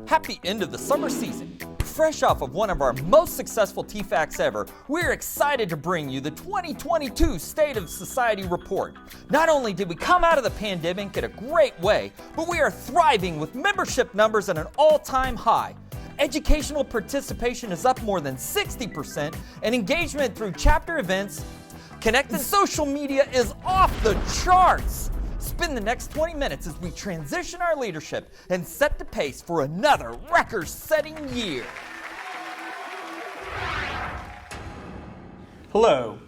Happy end of the summer season. Fresh off of one of our most successful TFACs ever, we're excited to bring you the 2022 State of Society Report. Not only did we come out of the pandemic in a great way, but we are thriving with membership numbers at an all-time high. Educational participation is up more than 60%, and engagement through chapter events, connected social media is off the charts. Spend the next 20 minutes as we transition our leadership and set the pace for another record-setting year. Hello,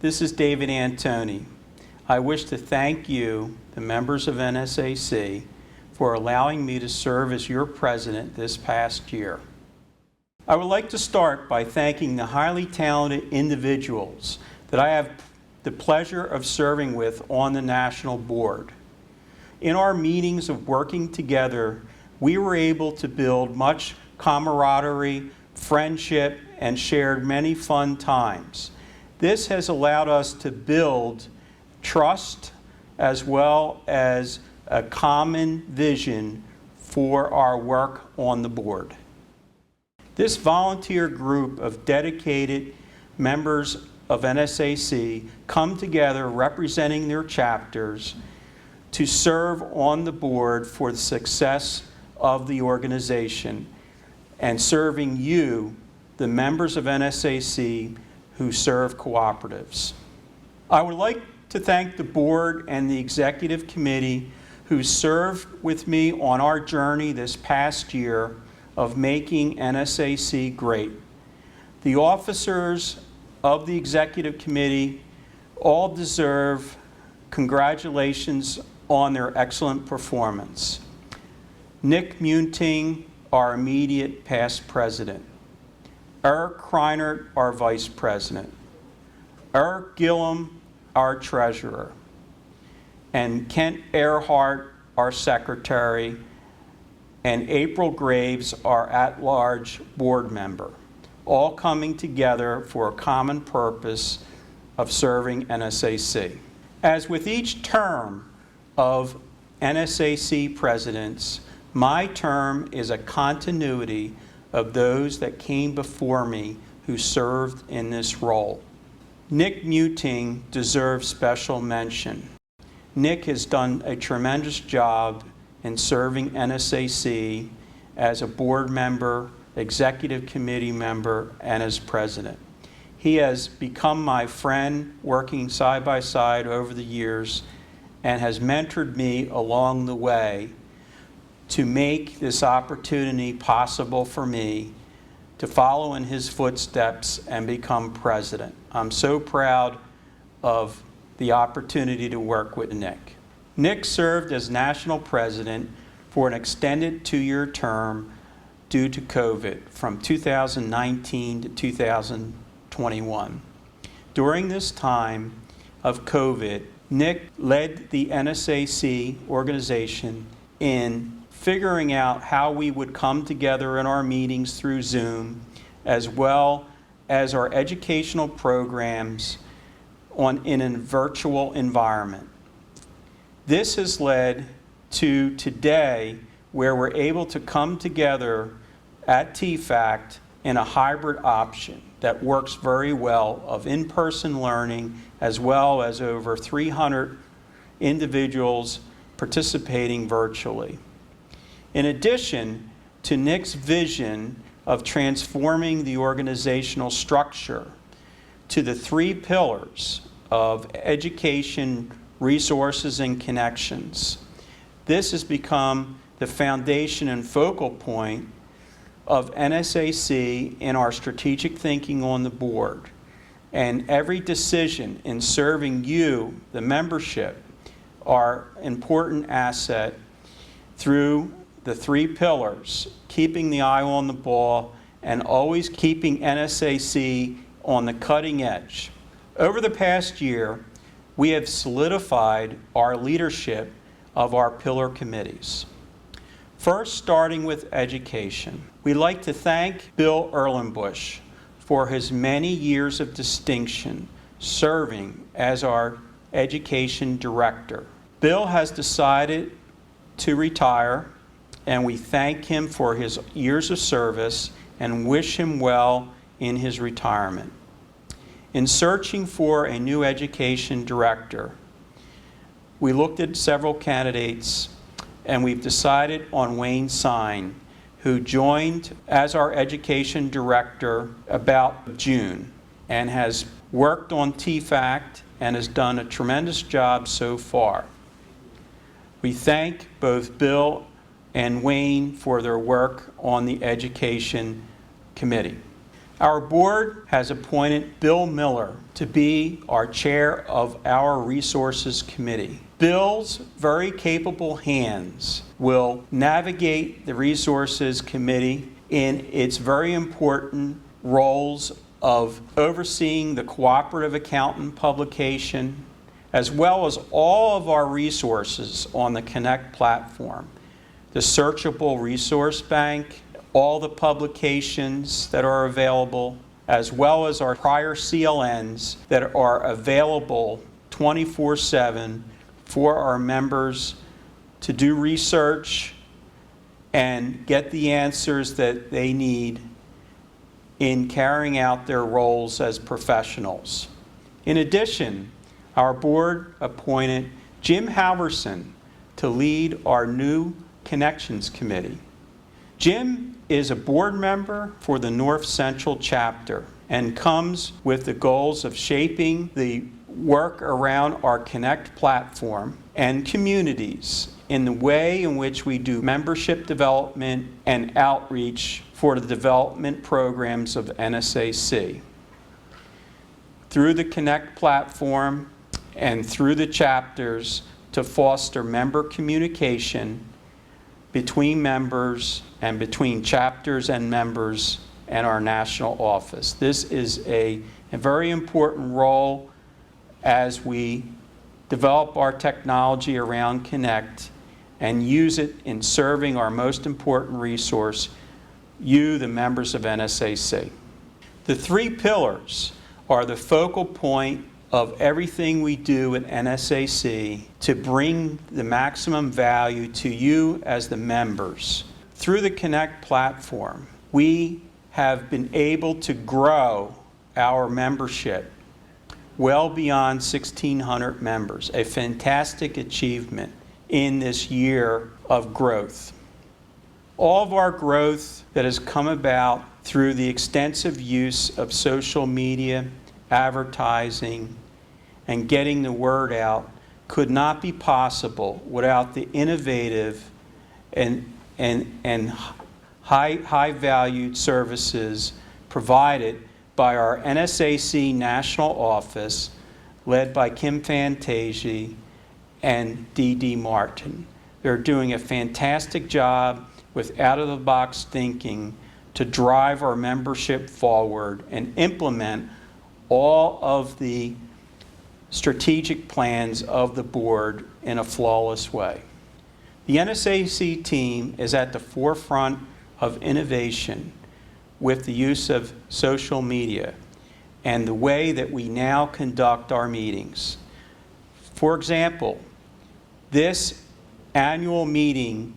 this is David Antoni. I wish to thank you, the members of NSAC, for allowing me to serve as your president this past year. I would like to start by thanking the highly talented individuals that I have the pleasure of serving with on the national board. In our meetings of working together, we were able to build much camaraderie, friendship, and shared many fun times. This has allowed us to build trust as well as a common vision for our work on the board. This volunteer group of dedicated members of NSAC come together representing their chapters to serve on the board for the success of the organization and serving you, the members of NSAC who serve cooperatives. I would like to thank the board and the executive committee who served with me on our journey this past year of making NSAC great. The officers of the executive committee all deserve congratulations on their excellent performance. Nick Munting, our immediate past president. Eric Kreinert, our vice president. Eric Gillum, our treasurer. And Kent Earhart, our secretary. And April Graves, our at-large board member, all coming together for a common purpose of serving NSAC. As with each term of NSAC presidents, my term is a continuity of those that came before me who served in this role. Nick Munting deserves special mention. Nick has done a tremendous job in serving NSAC as a board member, executive committee member, and as president. He has become my friend, working side by side over the years, and has mentored me along the way to make this opportunity possible for me to follow in his footsteps and become president. I'm so proud of the opportunity to work with Nick. Nick served as national president for an extended 2-year term due to COVID from 2019 to 2021. During this time of COVID, Nick led the NSAC organization in figuring out how we would come together in our meetings through Zoom, as well as our educational programs in a virtual environment. This has led to today where we're able to come together at TFAC in a hybrid option that works very well of in-person learning, as well as over 300 individuals participating virtually. In addition to Nick's vision of transforming the organizational structure to the 3 pillars of education, resources, and connections, this has become the foundation and focal point of NSAC in our strategic thinking on the board. And every decision in serving you, the membership, are important asset through the 3 pillars, keeping the eye on the ball and always keeping NSAC on the cutting edge. Over the past year, we have solidified our leadership of our pillar committees. First, starting with education. We'd like to thank Bill Erlenbush for his many years of distinction serving as our education director. Bill has decided to retire and we thank him for his years of service and wish him well in his retirement. In searching for a new education director, we looked at several candidates, and we've decided on Wayne Sine, who joined as our education director about June and has worked on TFACT and has done a tremendous job so far. We thank both Bill and Wayne for their work on the Education Committee. Our board has appointed Bill Miller to be our chair of our Resources Committee. Bill's very capable hands will navigate the Resources Committee in its very important roles of overseeing the cooperative accountant publication, as well as all of our resources on the Connect platform, the searchable resource bank, all the publications that are available, as well as our prior CLNs that are available 24/7 for our members to do research and get the answers that they need in carrying out their roles as professionals. In addition, our board appointed Jim Halverson to lead our new Connections Committee. Jim is a board member for the North Central Chapter and comes with the goals of shaping the work around our Connect platform and communities in the way in which we do membership development and outreach for the development programs of NSAC. Through the Connect platform and through the chapters to foster member communication between members and between chapters and members and our national office. This is a very important role as we develop our technology around Connect and use it in serving our most important resource, you, the members of NSAC. The three pillars are the focal point of everything we do at NSAC to bring the maximum value to you as the members. Through the Connect platform, we have been able to grow our membership well beyond 1,600 members, a fantastic achievement in this year of growth. All of our growth that has come about through the extensive use of social media, advertising, and getting the word out could not be possible without the innovative and high-valued services provided by our NSAC National Office, led by Kim Fantasi and Dee Martin. They're doing a fantastic job with out-of-the-box thinking to drive our membership forward and implement all of the strategic plans of the board in a flawless way. The NSAC team is at the forefront of innovation with the use of social media and the way that we now conduct our meetings. For example, this annual meeting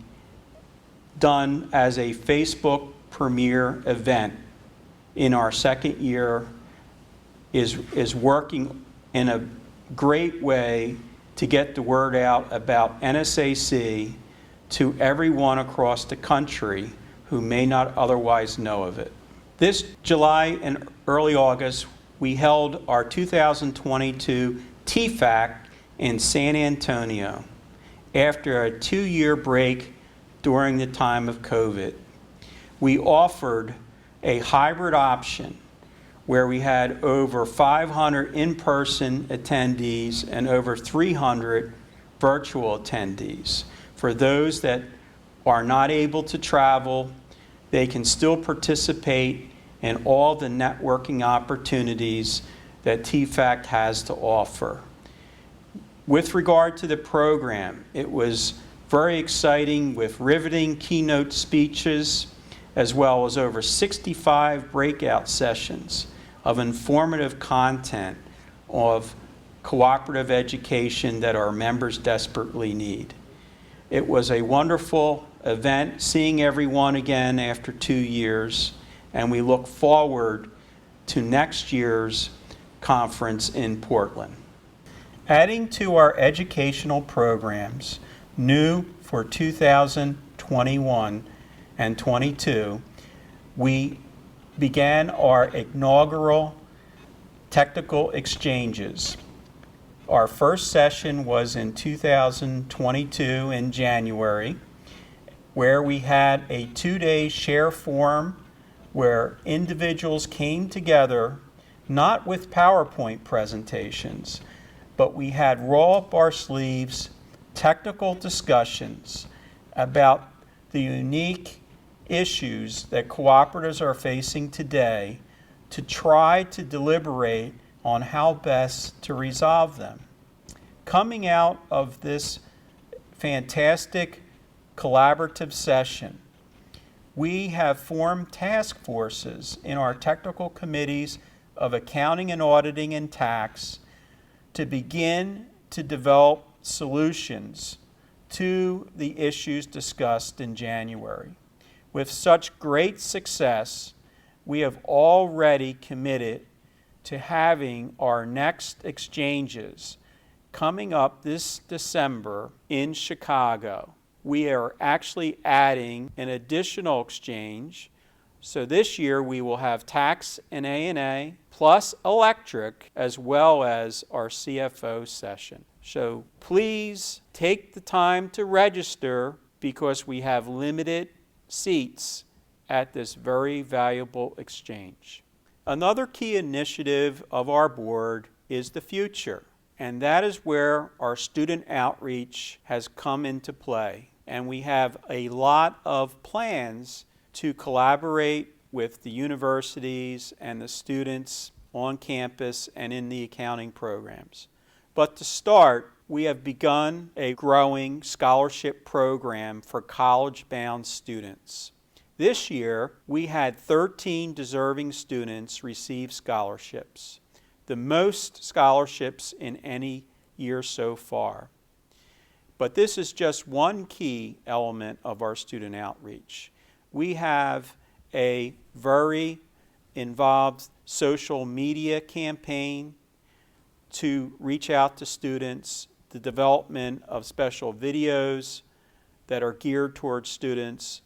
done as a Facebook premiere event in our second year is working in a great way to get the word out about NSAC to everyone across the country who may not otherwise know of it. This July and early August, we held our 2022 TFAC in San Antonio after a 2-year break during the time of COVID. We offered a hybrid option where we had over 500 in-person attendees and over 300 virtual attendees. For those that are not able to travel, they can still participate in all the networking opportunities that TFAC has to offer. With regard to the program, it was very exciting with riveting keynote speeches, as well as over 65 breakout sessions of informative content of cooperative education that our members desperately need. It was a wonderful event, seeing everyone again after 2 years, and we look forward to next year's conference in Portland. Adding to our educational programs, new for 2021 and 22, we began our inaugural technical exchanges. Our first session was in 2022 in January, where we had a 2-day share forum where individuals came together, not with PowerPoint presentations, but we had roll up our sleeves technical discussions about the unique issues that cooperatives are facing today to try to deliberate on how best to resolve them. Coming out of this fantastic collaborative session, we have formed task forces in our technical committees of accounting and auditing and tax to begin to develop solutions to the issues discussed in January. With such great success, we have already committed to having our next exchanges coming up this December in Chicago. We are actually adding an additional exchange. So this year we will have tax and A&A plus electric as well as our CFO session. So please take the time to register because we have limited seats at this very valuable exchange. Another key initiative of our board is the future, and that is where our student outreach has come into play. And we have a lot of plans to collaborate with the universities and the students on campus and in the accounting programs. But to start, we have begun a growing scholarship program for college-bound students. This year, we had 13 deserving students receive scholarships, the most scholarships in any year so far. But this is just one key element of our student outreach. We have a very involved social media campaign to reach out to students, the development of special videos that are geared towards students,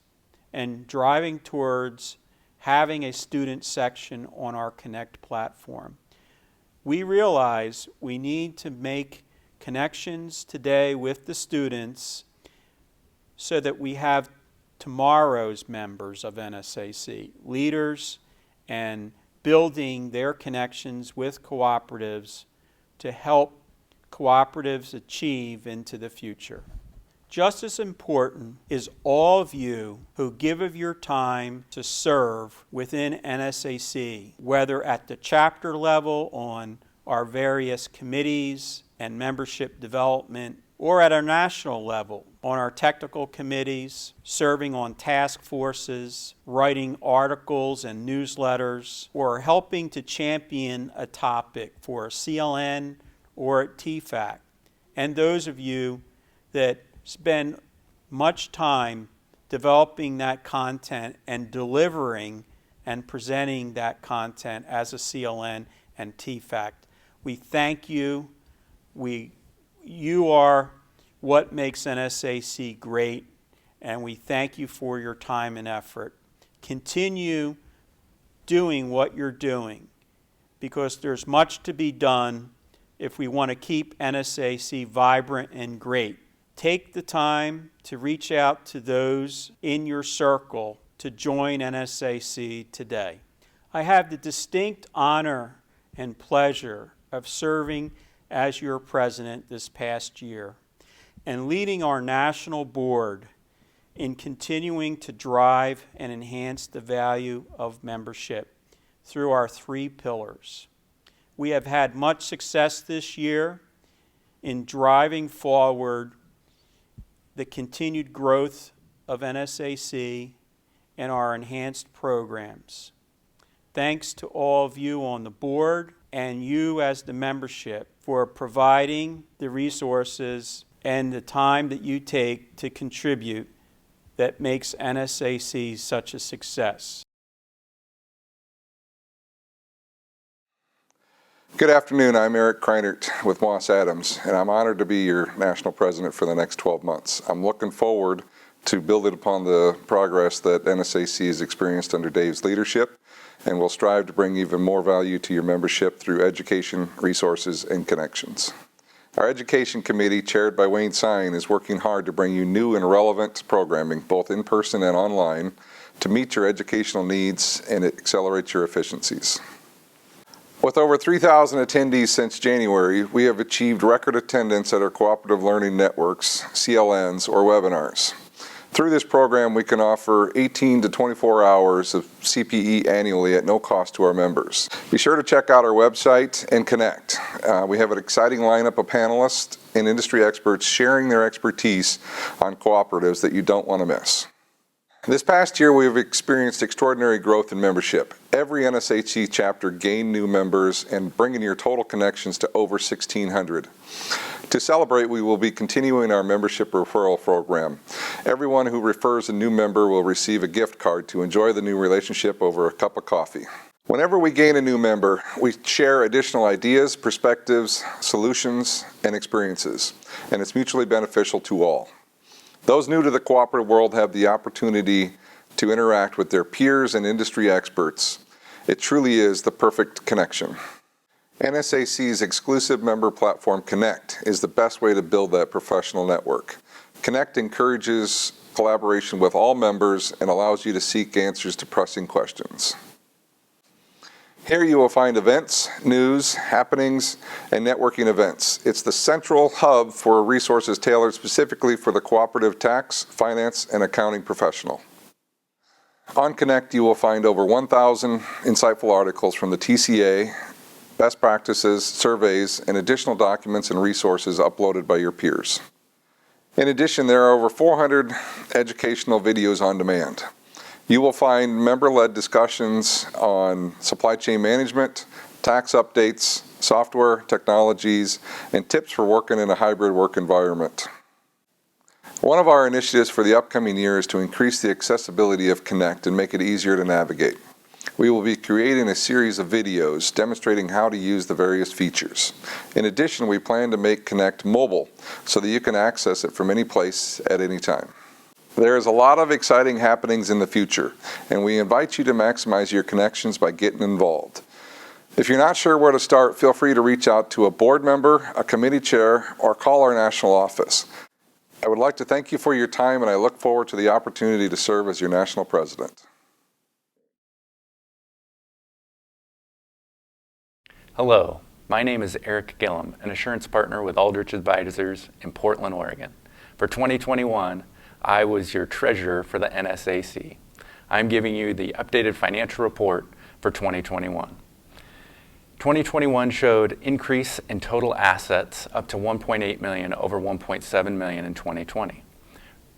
and driving towards having a student section on our Connect platform. We realize we need to make connections today with the students so that we have tomorrow's members of NSAC, leaders, and building their connections with cooperatives to help cooperatives achieve into the future. Just as important is all of you who give of your time to serve within NSAC, whether at the chapter level on our various committees and membership development, or at our national level on our technical committees, serving on task forces, writing articles and newsletters, or helping to champion a topic for a CLN or at TFAC. And those of you that spend much time developing that content and delivering and presenting that content as a CLN and TFAC. We thank you. You are what makes NSAC great, and we thank you for your time and effort. Continue doing what you're doing because there's much to be done if we want to keep NSAC vibrant and great. Take the time to reach out to those in your circle to join NSAC today. I have the distinct honor and pleasure of serving as your president this past year and leading our national board in continuing to drive and enhance the value of membership through our 3 pillars. We have had much success this year in driving forward the continued growth of NSAC and our enhanced programs. Thanks to all of you on the board and you as the membership for providing the resources and the time that you take to contribute that makes NSAC such a success. Good afternoon. I'm Eric Kreinert with Moss Adams, and I'm honored to be your national president for the next 12 months. I'm looking forward to building upon the progress that NSAC has experienced under Dave's leadership, and will strive to bring even more value to your membership through education, resources, and connections. Our Education Committee, chaired by Wayne Sine, is working hard to bring you new and relevant programming, both in person and online, to meet your educational needs and accelerate your efficiencies. With over 3,000 attendees since January, we have achieved record attendance at our Cooperative Learning Networks, CLNs, or webinars. Through this program, we can offer 18 to 24 hours of CPE annually at no cost to our members. Be sure to check out our website and connect. We have an exciting lineup of panelists and industry experts sharing their expertise on cooperatives that you don't want to miss. This past year, we have experienced extraordinary growth in membership. Every NSAC chapter gained new members and bringing your total connections to over 1,600. To celebrate, we will be continuing our membership referral program. Everyone who refers a new member will receive a gift card to enjoy the new relationship over a cup of coffee. Whenever we gain a new member, we share additional ideas, perspectives, solutions, and experiences, and it's mutually beneficial to all. Those new to the cooperative world have the opportunity to interact with their peers and industry experts. It truly is the perfect connection. NSAC's exclusive member platform, Connect, is the best way to build that professional network. Connect encourages collaboration with all members and allows you to seek answers to pressing questions. Here you will find events, news, happenings, and networking events. It's the central hub for resources tailored specifically for the cooperative tax, finance, and accounting professional. On Connect, you will find over 1,000 insightful articles from the TCA, best practices, surveys, and additional documents and resources uploaded by your peers. In addition, there are over 400 educational videos on demand. You will find member-led discussions on supply chain management, tax updates, software technologies, and tips for working in a hybrid work environment. One of our initiatives for the upcoming year is to increase the accessibility of Connect and make it easier to navigate. We will be creating a series of videos demonstrating how to use the various features. In addition, we plan to make Connect mobile so that you can access it from any place at any time. There is a lot of exciting happenings in the future, and we invite you to maximize your connections by getting involved. If you're not sure where to start, feel free to reach out to a board member, a committee chair, or call our national office. I would like to thank you for your time, and I look forward to the opportunity to serve as your national president. Hello, my name is Eric Gillum, an assurance partner with Aldrich Advisors in Portland, Oregon. For 2021, I was your treasurer for the NSAC. I'm giving you the updated financial report for 2021. 2021 showed increase in total assets up to $1.8 million over $1.7 million in 2020.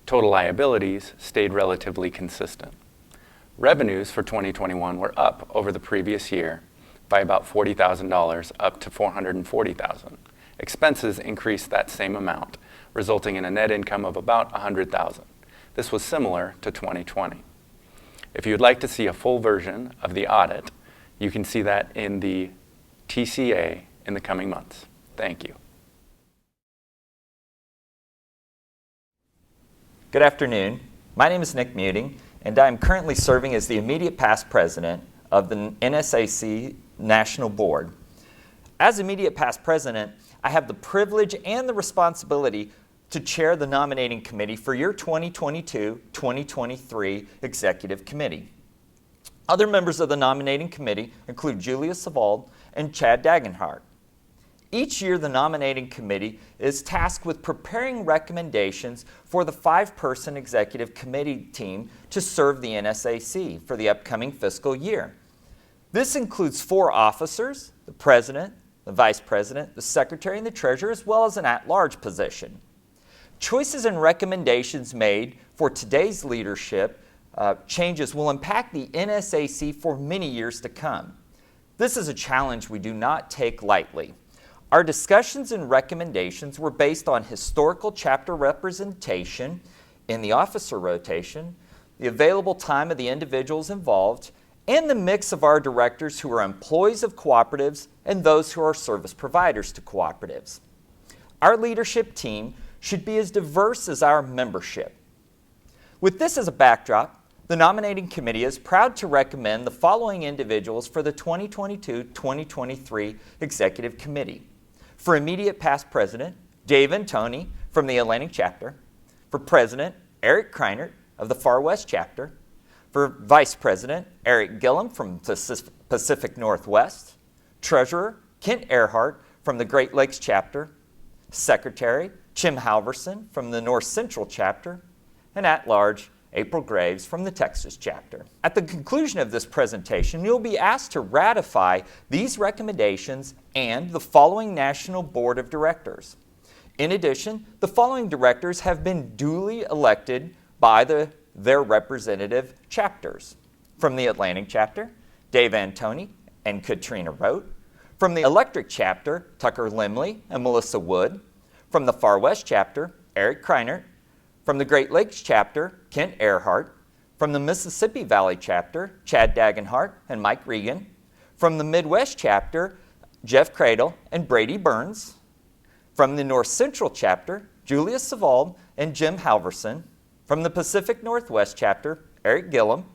Total liabilities stayed relatively consistent. Revenues for 2021 were up over the previous year by about $40,000 up to $440,000. Expenses increased that same amount, resulting in a net income of about $100,000. This was similar to 2020. If you'd like to see a full version of the audit, you can see that in the TCA in the coming months. Thank you. Good afternoon. My name is Nick Muting, and I'm currently serving as the immediate past president of the NSAC National Board. As immediate past president, I have the privilege and the responsibility to chair the Nominating Committee for your 2022-2023 Executive Committee. Other members of the Nominating Committee include Julia Savald and Chad Dagenhart. Each year, the Nominating Committee is tasked with preparing recommendations for the 5-person Executive Committee team to serve the NSAC for the upcoming fiscal year. This includes 4 officers, the President, the Vice President, the Secretary, and the Treasurer, as well as an at-large position. Choices and recommendations made for today's leadership changes will impact the NSAC for many years to come. This is a challenge we do not take lightly. Our discussions and recommendations were based on historical chapter representation, in the officer rotation, the available time of the individuals involved, and the mix of our directors who are employees of cooperatives and those who are service providers to cooperatives. Our leadership team should be as diverse as our membership. With this as a backdrop, the Nominating Committee is proud to recommend the following individuals for the 2022-2023 Executive Committee. For immediate past president, Dave Antoni from the Atlantic Chapter. For president, Eric Kreinert of the Far West Chapter. For vice president, Eric Gillum from Pacific Northwest. Treasurer, Kent Earhart from the Great Lakes Chapter. Secretary, Jim Halverson from the North Central Chapter. And at large, April Graves from the Texas Chapter. At the conclusion of this presentation, you'll be asked to ratify these recommendations and the following National Board of Directors. In addition, the following directors have been duly elected by their representative chapters. From the Atlantic Chapter, Dave Antoni and Katrina Rote. From the Electric Chapter, Tucker Limley and Melissa Wood. From the Far West Chapter, Eric Kreinert. From the Great Lakes Chapter, Kent Earhart. From the Mississippi Valley Chapter, Chad Dagenhart and Mike Regan. From the Midwest Chapter, Jeff Cradle and Brady Burns. From the North Central Chapter, Julia Savald and Jim Halverson. From the Pacific Northwest Chapter, Eric Gillum.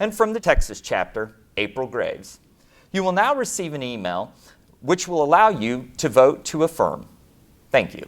And from the Texas Chapter, April Graves. You will now receive an email which will allow you to vote to affirm. Thank you.